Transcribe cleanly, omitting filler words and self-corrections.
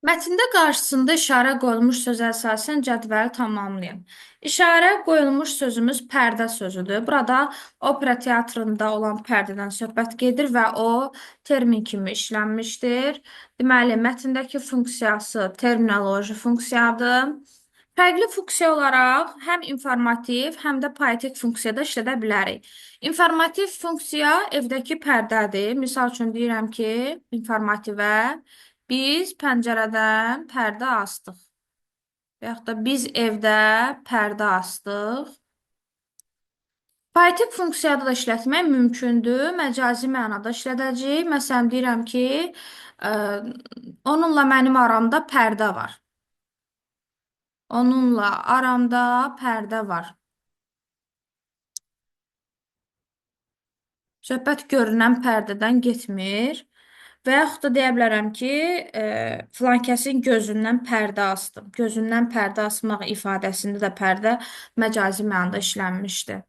Mətndə qarşısında işarə qoyulmuş sözə əsasən cədvəli tamamlayın. İşarə qoyulmuş sözümüz pərdə sözüdür. Burada opera teatrında olan pərdədən söhbət gedir və o termin kimi işlənmişdir. Deməli, mətndəki funksiyası terminoloji funksiyadır. Fərqli funksiya olaraq həm informativ, həm də poetik funksiyada işlədə bilərik. İnformativ funksiya evdəki pərdədir. Misal üçün deyirəm ki, informativə biz pəncərədən pərdə astıq. Və yaxud da biz evdə pərdə astıq. Poetik funksiyada da işlətmək mümkündür. Məcazi mənada işlədəcəyik. Məsələn, deyirəm ki, ə, onunla mənim aramda pərdə var. Onunla aramda pərdə var. Söhbət görünən pərdədən getmir. Və yaxud da deyə bilərəm ki, filan kəsin gözündən pərdə asdım. Gözündən pərdə asmaq ifadəsində də pərdə məcazi mənada işlənmişdir.